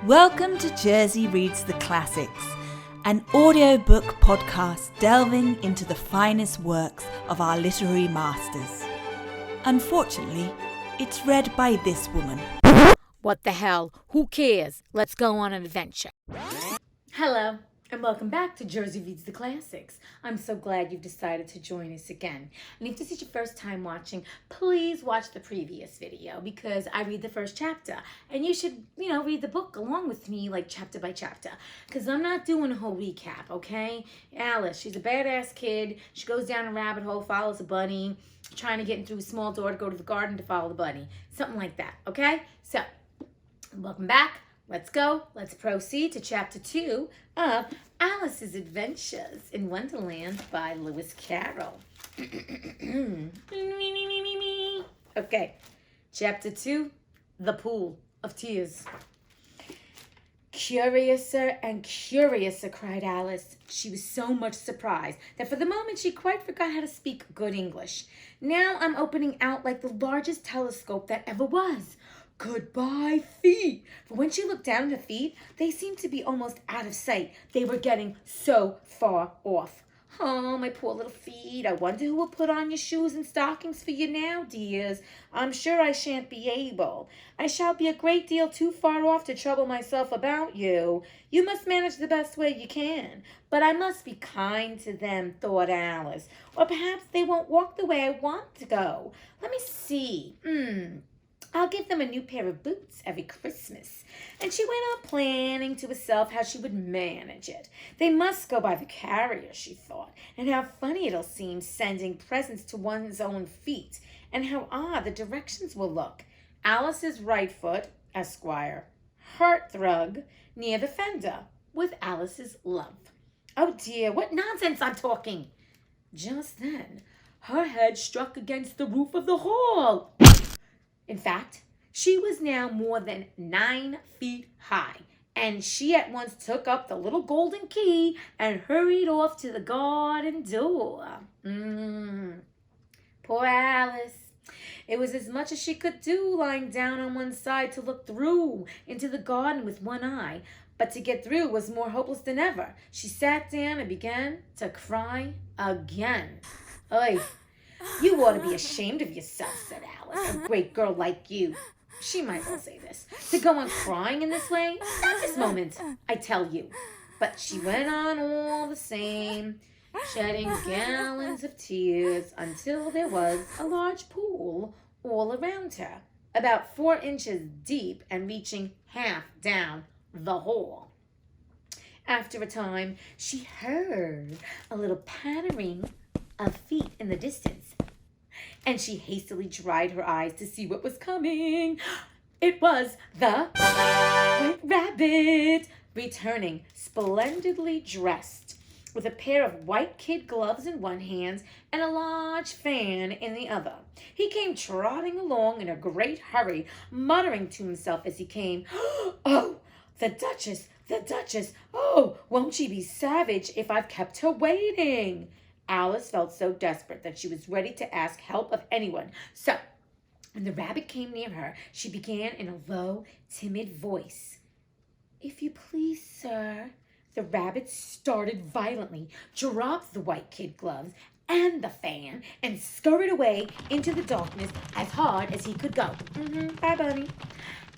Welcome to Jersey Reads the Classics, an audiobook podcast delving into the finest works of our literary masters. Unfortunately, it's read by this woman. What the hell? Who cares? Let's go on an adventure. Hello, and welcome back to Jersey Reads the Classics. I'm so glad you've decided to join us again. And if this is your first time watching, please watch the previous video because I read the first chapter. And you should, read the book along with me, like chapter by chapter. Because I'm not doing a whole recap, okay? Alice, she's a badass kid. She goes down a rabbit hole, follows a bunny, trying to get into a small door to go to the garden to follow the bunny. Something like that, okay? So, welcome back. Let's go. Let's proceed to chapter 2 of Alice's Adventures in Wonderland by Lewis Carroll. Okay, chapter 2, The Pool of Tears. Curiouser and curiouser, cried Alice. She was so much surprised that for the moment she quite forgot how to speak good English. Now I'm opening out like the largest telescope that ever was. Goodbye, feet. For when she looked down at her feet, they seemed to be almost out of sight. They were getting so far off. Oh, my poor little feet. I wonder who will put on your shoes and stockings for you now, dears. I'm sure I shan't be able. I shall be a great deal too far off to trouble myself about you. You must manage the best way you can. But I must be kind to them, thought Alice. Or perhaps they won't walk the way I want to go. Let me see. I'll give them a new pair of boots every Christmas. And she went on planning to herself how she would manage it. They must go by the carrier, she thought, and how funny it'll seem sending presents to one's own feet, and how odd the directions will look. Alice's right foot, Esquire. Hearthrug, near the fender, with Alice's love. Oh dear, what nonsense I'm talking! Just then, her head struck against the roof of the hall. In fact, she was now more than 9 feet high, and she at once took up the little golden key and hurried off to the garden door. Poor Alice. It was as much as she could do lying down on one side to look through into the garden with one eye, but to get through was more hopeless than ever. She sat down and began to cry again. Oy. You ought to be ashamed of yourself, said Alice, a great girl like you. She might well say this. To go on crying in this way? Not this moment, I tell you. But she went on all the same, shedding gallons of tears until there was a large pool all around her, about 4 inches deep and reaching half down the hall. After a time, she heard a little pattering of feet in the distance, and she hastily dried her eyes to see what was coming. It was the White Rabbit, returning splendidly dressed, with a pair of white kid gloves in one hand and a large fan in the other. He came trotting along in a great hurry, muttering to himself as he came, "Oh, the Duchess, the Duchess! Oh, won't she be savage if I've kept her waiting?" Alice felt so desperate that she was ready to ask help of anyone. So, when the rabbit came near her, she began in a low, timid voice. "If you please, sir." The rabbit started violently, dropped the white kid gloves and the fan, and scurried away into the darkness as hard as he could go. Bye, bunny.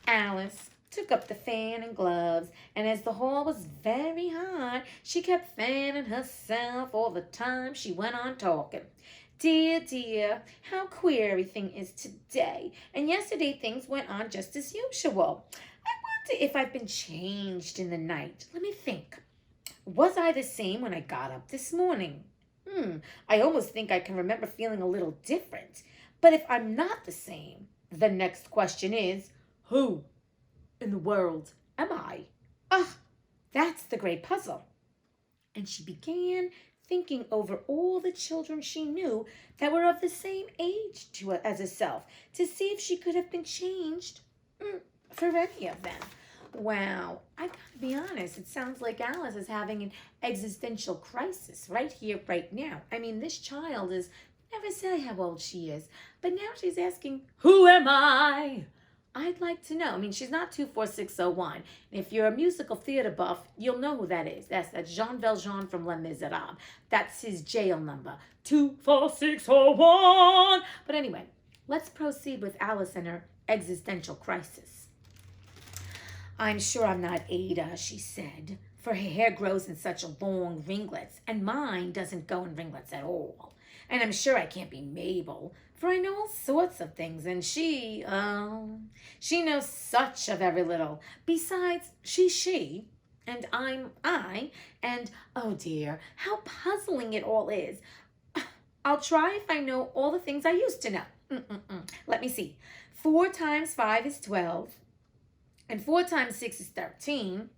Alice took up the fan and gloves, and as the hall was very hot, she kept fanning herself all the time she went on talking. Dear, dear, how queer everything is today, and yesterday things went on just as usual. I wonder if I've been changed in the night. Let me think. Was I the same when I got up this morning? I almost think I can remember feeling a little different. But if I'm not the same, the next question is, who in the world am I? That's the great puzzle. And she began thinking over all the children she knew that were of the same age as herself, to see if she could have been changed for any of them. Wow, I gotta be honest, it sounds like Alice is having an existential crisis right here, right now. I mean, this child is never say how old she is, but now she's asking, who am I? I'd like to know. I mean, she's not 24601. If you're a musical theater buff, you'll know who that is. That's Jean Valjean from Les Miserables. That's his jail number, 24601. But anyway, let's proceed with Alice and her existential crisis. I'm sure I'm not Ada, she said, for her hair grows in such long ringlets, and mine doesn't go in ringlets at all. And I'm sure I can't be Mabel, for I know all sorts of things, and she knows such of every little. Besides, she's she, and I'm I, and oh dear, how puzzling it all is. I'll try if I know all the things I used to know. Let me see. 4 times 5 is 12, and 4 times 6 is 13,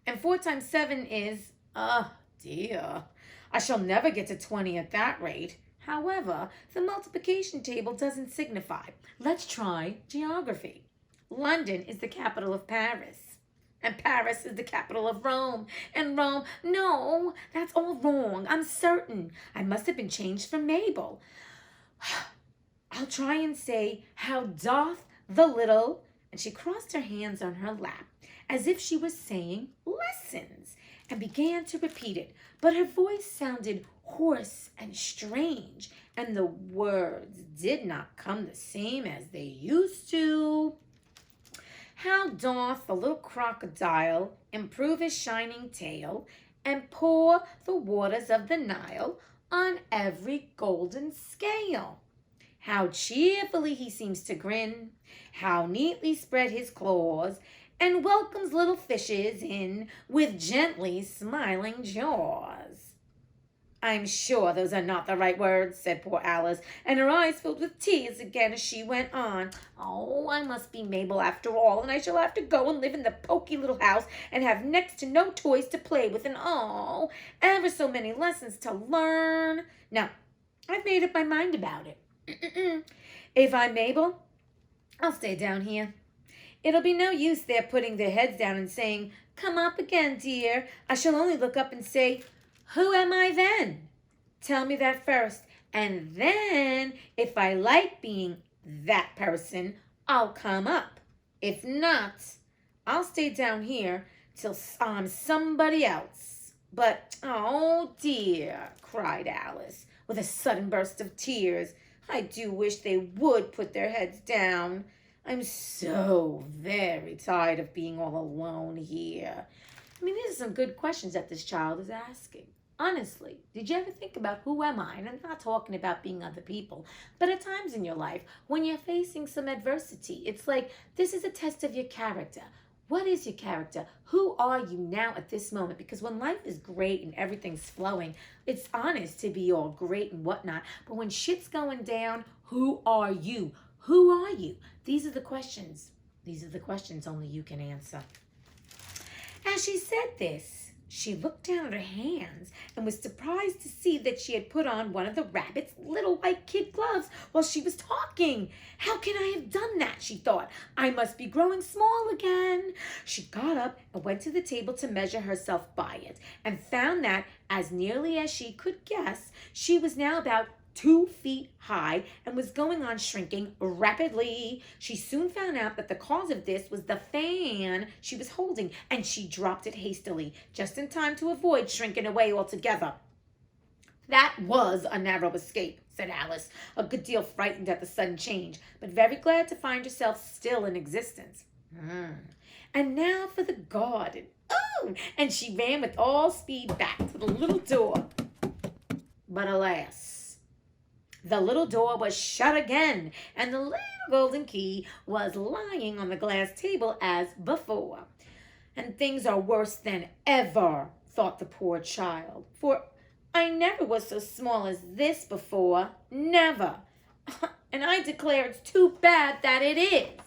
and 4 times 7 is, oh dear, I shall never get to 20 at that rate. However, the multiplication table doesn't signify. Let's try geography. London is the capital of Paris, and Paris is the capital of Rome, and Rome, no, that's all wrong, I'm certain. I must have been changed for Mabel. I'll try and say, how doth the little, and she crossed her hands on her lap, as if she was saying lessons, and began to repeat it, but her voice sounded hoarse and strange, and the words did not come the same as they used to. How doth the little crocodile improve his shining tail, and pour the waters of the Nile on every golden scale? How cheerfully he seems to grin, how neatly spread his claws, and welcomes little fishes in with gently smiling jaws. I'm sure those are not the right words, said poor Alice, and her eyes filled with tears again as she went on. Oh, I must be Mabel after all, and I shall have to go and live in the poky little house and have next to no toys to play with, and oh, ever so many lessons to learn. Now, I've made up my mind about it. If I'm Mabel, I'll stay down here. It'll be no use their putting their heads down and saying, come up again, dear. I shall only look up and say, who am I then? Tell me that first, and then if I like being that person, I'll come up. If not, I'll stay down here till I'm somebody else. But, oh dear, cried Alice, with a sudden burst of tears, I do wish they would put their heads down. I'm so very tired of being all alone here. I mean, these are some good questions that this child is asking. Honestly, did you ever think about who am I? And I'm not talking about being other people, but at times in your life, when you're facing some adversity, it's like this is a test of your character. What is your character? Who are you now at this moment? Because when life is great and everything's flowing, it's honest to be all great and whatnot. But when shit's going down, who are you? Who are you? These are the questions. These are the questions only you can answer. As she said this, she looked down at her hands and was surprised to see that she had put on one of the rabbit's little white kid gloves while she was talking. How can I have done that, she thought. I must be growing small again. She got up and went to the table to measure herself by it and found that, as nearly as she could guess, she was now about 2 feet high and was going on shrinking rapidly. She soon found out that the cause of this was the fan she was holding, and she dropped it hastily, just in time to avoid shrinking away altogether. That was a narrow escape, said Alice, a good deal frightened at the sudden change, but very glad to find herself still in existence. And now for the garden. Oh! And she ran with all speed back to the little door. But alas, the little door was shut again, and the little golden key was lying on the glass table as before. And things are worse than ever, thought the poor child, for I never was so small as this before, never. And I declare it's too bad that it is.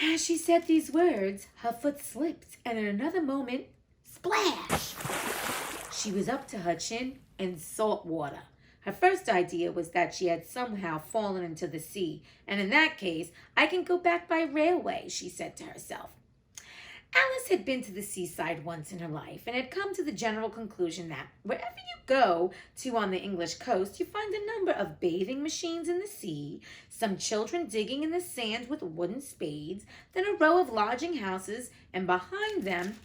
As she said these words, her foot slipped, and in another moment, splash! She was up to her chin in salt water. Her first idea was that she had somehow fallen into the sea, and in that case, I can go back by railway, she said to herself. Alice had been to the seaside once in her life and had come to the general conclusion that wherever you go to on the English coast, you find a number of bathing machines in the sea, some children digging in the sand with wooden spades, then a row of lodging houses, and behind them,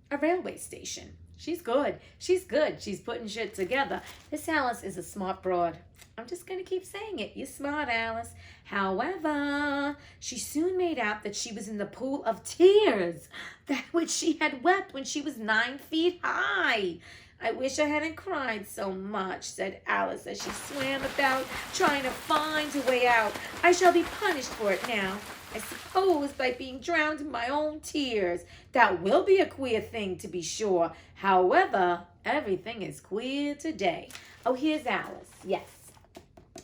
a railway station. She's good. She's good. She's putting shit together. This Alice is a smart broad. I'm just going to keep saying it. You're smart, Alice. However, she soon made out that she was in the pool of tears, that which she had wept when she was 9 feet high. I wish I hadn't cried so much, said Alice as she swam about, trying to find a way out. I shall be punished for it now, I suppose, by being drowned in my own tears. That will be a queer thing, to be sure. However, everything is queer today. Oh, here's Alice. Yes.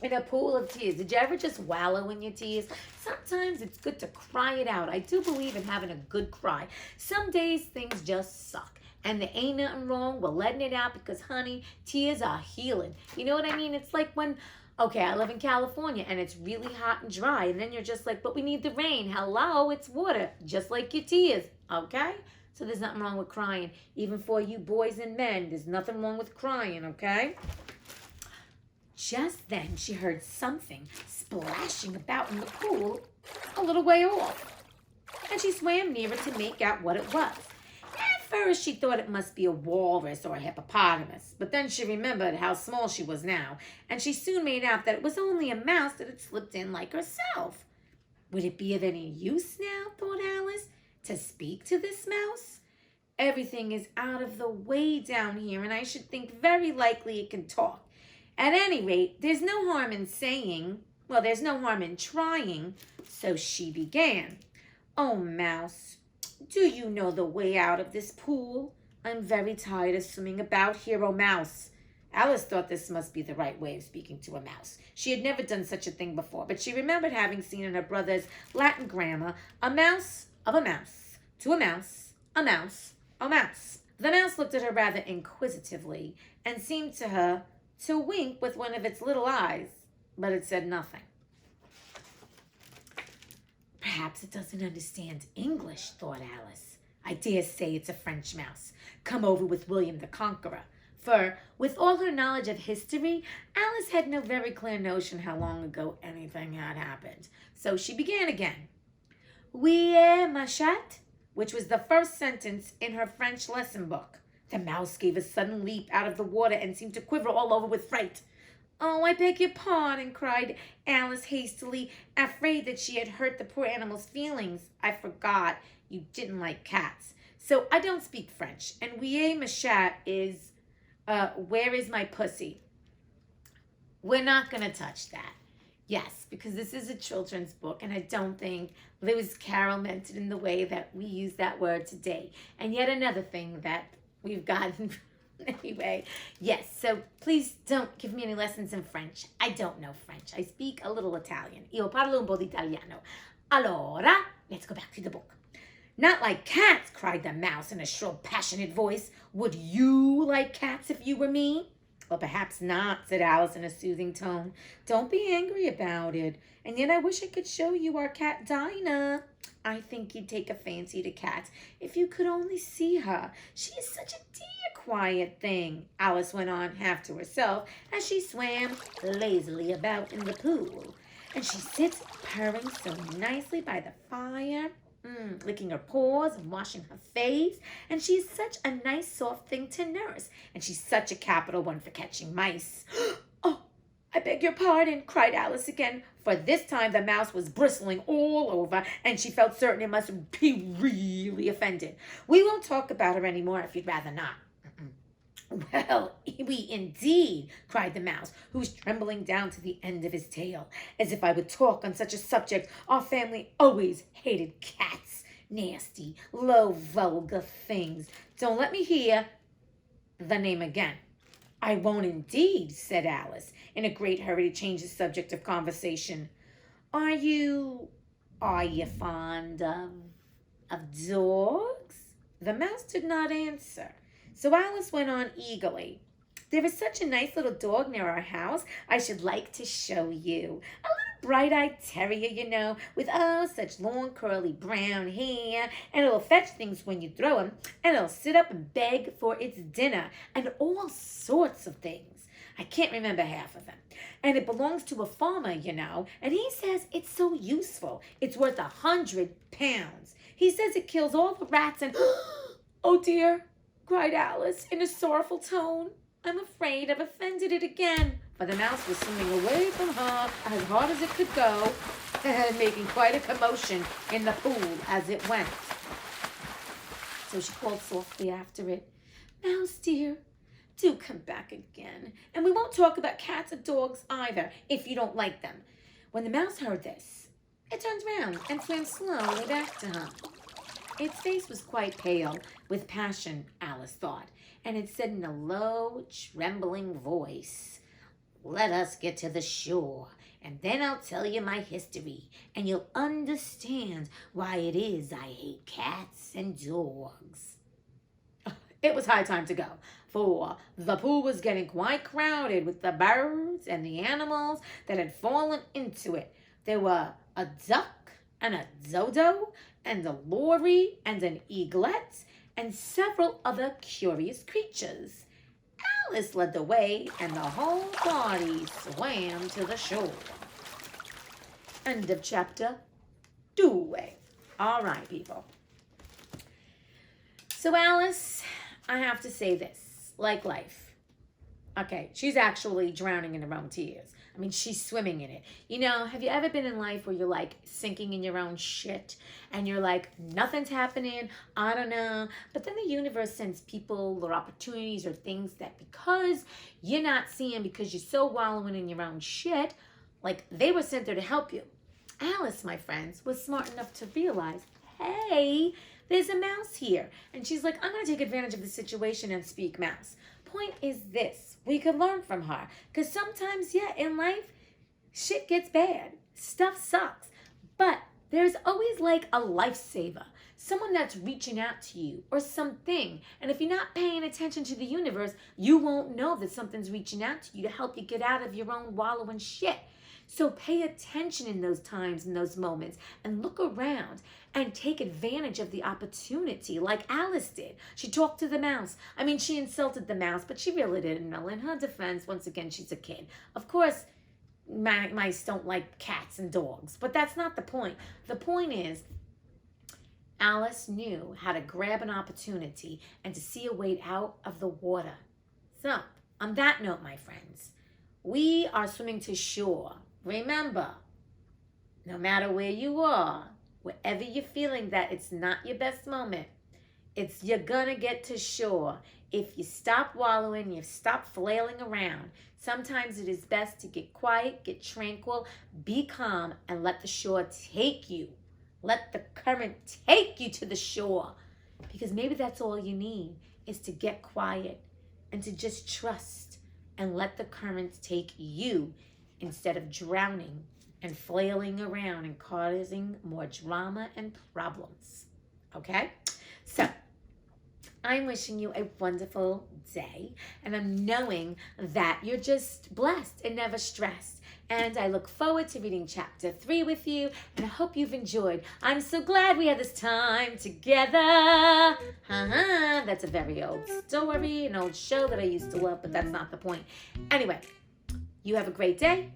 In a pool of tears. Did you ever just wallow in your tears? Sometimes it's good to cry it out. I do believe in having a good cry. Some days things just suck. And there ain't nothing wrong with letting it out because, honey, tears are healing. You know what I mean? It's like when, okay, I live in California and it's really hot and dry. And then you're just like, but we need the rain. Hello, it's water. Just like your tears, okay? So there's nothing wrong with crying. Even for you boys and men, there's nothing wrong with crying, okay? Just then she heard something splashing about in the pool a little way off, and she swam nearer to make out what it was. At first she thought it must be a walrus or a hippopotamus, but then she remembered how small she was now, and she soon made out that it was only a mouse that had slipped in like herself. Would it be of any use now, thought Alice, to speak to this mouse? Everything is out of the way down here, and I should think very likely it can talk. At any rate, there's no harm in saying, well, there's no harm in trying, so she began. Oh, Mouse, do you know the way out of this pool? I'm very tired of swimming about here, oh, Mouse. Alice thought this must be the right way of speaking to a mouse. She had never done such a thing before, but she remembered having seen in her brother's Latin grammar, a mouse of a mouse, to a mouse, a mouse, a mouse. The mouse looked at her rather inquisitively and seemed to her to wink with one of its little eyes, but it said nothing. Perhaps it doesn't understand English, thought Alice. I dare say it's a French mouse, come over with William the Conqueror. For, with all her knowledge of history, Alice had no very clear notion how long ago anything had happened. So she began again. Oui, ma chatte, which was the first sentence in her French lesson book. The mouse gave a sudden leap out of the water and seemed to quiver all over with fright. Oh, I beg your pardon, cried Alice hastily, afraid that she had hurt the poor animal's feelings. I forgot you didn't like cats. So I don't speak French. And oui, ma chatte is, where is my pussy? We're not going to touch that. Yes, because this is a children's book, and I don't think Lewis Carroll meant it in the way that we use that word today. And yet another thing that we've gotten anyway. Yes, so please don't give me any lessons in French. I don't know French. I speak a little Italian. Io parlo un po' di italiano. Allora, let's go back to the book. Not like cats, cried the mouse in a shrill, passionate voice. Would you like cats if you were me? Well, perhaps not, said Alice in a soothing tone. Don't be angry about it. And yet I wish I could show you our cat Dinah. I think you'd take a fancy to cats if you could only see her. She is such a dear, quiet thing, Alice went on half to herself as she swam lazily about in the pool. And she sits purring so nicely by the fire, licking her paws and washing her face. And she is such a nice, soft thing to nurse. And she's such a capital one for catching mice. Oh, I beg your pardon, cried Alice again, for this time the mouse was bristling all over, and she felt certain it must be really offended. We won't talk about her anymore if you'd rather not. Well, we indeed, cried the mouse, who was trembling down to the end of his tail. As if I would talk on such a subject. Our family always hated cats. Nasty, low, vulgar things. Don't let me hear the name again. I won't indeed, said Alice, in a great hurry to change the subject of conversation. Are you fond of dogs? The mouse did not answer. So Alice went on eagerly. There is such a nice little dog near our house. I should like to show you. A little bright-eyed terrier, with such long curly brown hair, and it'll fetch things when you throw him, and it'll sit up and beg for its dinner, and all sorts of things. I can't remember half of them. And it belongs to a farmer, and he says it's so useful. It's worth 100 pounds. He says it kills all the rats and... Oh dear, cried Alice in a sorrowful tone. I'm afraid I've offended it again. For the mouse was swimming away from her as hard as it could go, and making quite a commotion in the pool as it went. So she called softly after it, Mouse dear, do come back again. And we won't talk about cats or dogs either, if you don't like them. When the mouse heard this, it turned round and swam slowly back to her. Its face was quite pale with passion, Alice thought, and it said in a low, trembling voice, Let us get to the shore, and then I'll tell you my history, and you'll understand why it is I hate cats and dogs. It was high time to go, for the pool was getting quite crowded with the birds and the animals that had fallen into it. There were a duck and a dodo and a lory and an eaglet and several other curious creatures. Alice led the way, and the whole party swam to the shore. End of chapter 2. All right, people. So Alice, I have to say this, like life. Okay, she's actually drowning in her own tears. I mean, she's swimming in it. Have you ever been in life where you're like sinking in your own shit and you're like, nothing's happening, I don't know. But then the universe sends people or opportunities or things that because you're not seeing because you're so wallowing in your own shit, like they were sent there to help you. Alice, my friends, was smart enough to realize, hey, there's a mouse here. And she's like, I'm going to take advantage of the situation and speak mouse. Point is this, we could learn from her, because sometimes, in life, shit gets bad, stuff sucks, but there's always like a lifesaver, someone that's reaching out to you or something, and if you're not paying attention to the universe, you won't know that something's reaching out to you to help you get out of your own wallowing shit. So pay attention in those times, in those moments, and look around and take advantage of the opportunity like Alice did. She talked to the mouse. I mean, she insulted the mouse, but she really didn't know. In her defense, once again, she's a kid. Of course, mice don't like cats and dogs, but that's not the point. The point is, Alice knew how to grab an opportunity and to see a way out of the water. So, on that note, my friends, we are swimming to shore. Remember, no matter where you are, wherever you're feeling that it's not your best moment, you're gonna get to shore. If you stop wallowing, you stop flailing around. Sometimes it is best to get quiet, get tranquil, be calm, and let the shore take you. Let the current take you to the shore. Because maybe that's all you need, is to get quiet and to just trust and let the current take you instead of drowning and flailing around and causing more drama and problems. Okay? So, I'm wishing you a wonderful day, and I'm knowing that you're just blessed and never stressed. And I look forward to reading chapter 3 with you, and I hope you've enjoyed. I'm so glad we had this time together. That's a very old story, an old show that I used to love, but that's not the point. Anyway, you have a great day.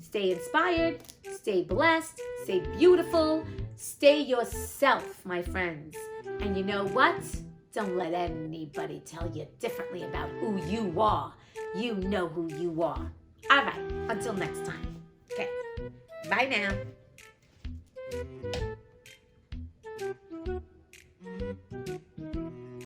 Stay inspired, stay blessed, stay beautiful, stay yourself, my friends. And you know what? Don't let anybody tell you differently about who you are. You know who you are. All right, until next time. Okay, bye now.